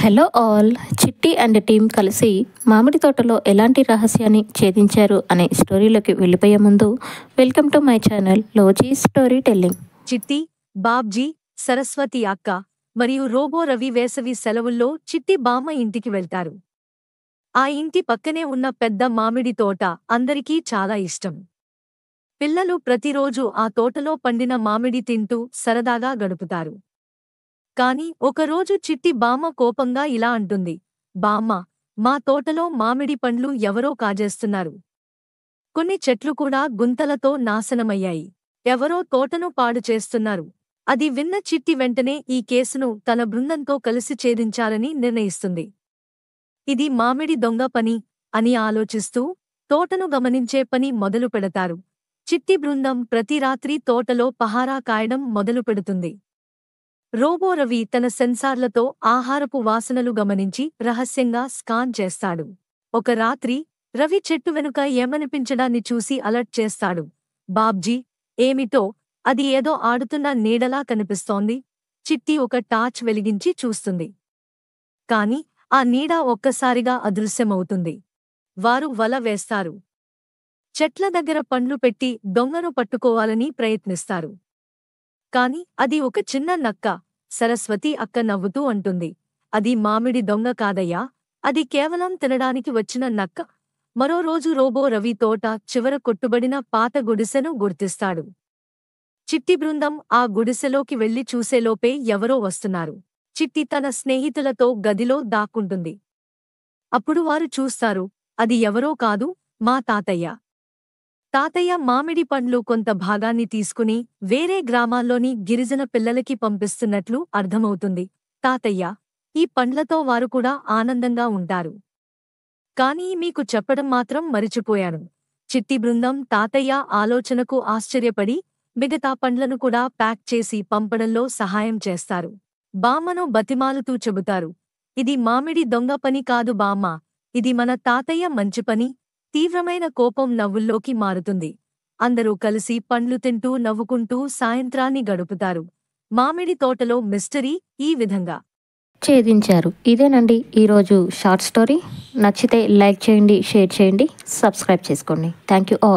Hello all. చిట్టి and team కలిసి మామిడి తోటలో ఎలాంటి రహస్యాన్ని ఛేదించారు అనే స్టోరీలోకి వెళ్ళిపోయే ముందు వెల్కమ్ టు మై ఛానల్ లోజీ స్టోరీ టెల్లింగ్. చిట్టి, బాబ్జీ, సరస్వతి అక్క మరియు రోబో రవి వేసవి సెలవుల్లో చిట్టి బామ్మ ఇంటికి వెళ్తారు. ఆ ఇంటి పక్కనే ఉన్న పెద్ద మామిడి తోట అందరికీ చాలా ఇష్టం. పిల్లలు ప్రతిరోజు ఆ తోటలో పండిన మామిడి తింటూ సరదాగా గడుపుతారు. కాని ఒకరోజు చిట్టి బామ్మ కోపంగా ఇలా అంటుంది, బామ్మ, మా తోటలో మామిడి పండ్లు ఎవరో కాజేస్తున్నారు. కొన్ని చెట్లు కూడా గుంతలతో నాశనమయ్యాయి. ఎవరో తోటను పాడు చేస్తున్నారు. అది విన్న చిట్టి వెంటనే ఈ కేసును తన బృందంతో కలిసి ఛేదించాలని నిర్ణయిస్తుంది. ఇది మామిడి దొంగ పని అని ఆలోచిస్తూ తోటను గమనించే పని మొదలు పెడతారు. చిట్టి బృందం ప్రతి రాత్రి తోటలో పహారా కాయడం మొదలు పెడుతుంది. రోబో రవి తన సెన్సార్లతో ఆహారపు వాసనలు గమనించి రహస్యంగా స్కాన్ చేస్తాడు. ఒక రాత్రి రవి చెట్టు వెనుక ఏమనిపించడాన్ని చూసి అలర్ట్ చేస్తాడు. బాబ్జీ, ఏమిటో, అది ఏదో ఆడుతున్న నీడలా కనిపిస్తోంది. చిట్టి ఒక టార్చ్ వెలిగించి చూస్తుంది. కాని ఆ నీడ ఒక్కసారిగా అదృశ్యమవుతుంది. వారు వల వేస్తారు. చెట్ల దగ్గర పండ్లు పెట్టి దొంగను పట్టుకోవాలని ప్రయత్నిస్తారు. కాని అది ఒక చిన్న నక్క. సరస్వతి అక్క నవ్వుతూ అంటుంది, అది మామిడి దొంగ కాదయ్యా, అది కేవలం తినడానికి వచ్చిన నక్క. మరో రోజు రోబో రవి తోట చివర కొట్టుబడిన పాత గుడిసెను గుర్తిస్తాడు. చిట్టి బృందం ఆ గుడిసెలోకి వెళ్లి చూసేలోపే ఎవరో వస్తున్నారు. చిట్టి తన స్నేహితులతో గదిలో దాక్కుంటుంది. అప్పుడు వారు చూస్తారు, అది ఎవరో కాదు, మా తాతయ్య. తాతయ్య మామిడి పండ్లు కొంత భాగాన్ని తీసుకుని వేరే గ్రామాల్లోని గిరిజన పిల్లలకి పంపిస్తున్నట్లు అర్థమవుతుంది. తాతయ్య, ఈ పండ్లతో వారు కూడా ఆనందంగా ఉంటారు. కానీ మీకు చెప్పడం మాత్రం మరిచిపోయాను. చిట్టి బృందం తాతయ్య ఆలోచనకు ఆశ్చర్యపడి మిగతా పండ్లను కూడా ప్యాక్ చేసి పంపడంలో సహాయం చేస్తారు. బామ్మను బతిమాలుతూ చెబుతారు, ఇది మామిడి దొంగ పని కాదు బామ్మ, ఇది మన తాతయ్య మంచి పని. తీవ్రమైన కోపం నవ్వుల్లోకి మారుతుంది. అందరూ కలిసి పండ్లు తింటూ నవ్వుకుంటూ సాయంత్రాన్ని గడుపుతారు. మామిడి తోటలో మిస్టరీ ఈ విధంగా ఛేదించారు. ఇదేనండి ఈరోజు షార్ట్ స్టోరీ. నచ్చితే లైక్ చేయండి, షేర్ చేయండి, సబ్స్క్రైబ్ చేసుకోండి. Thank you all.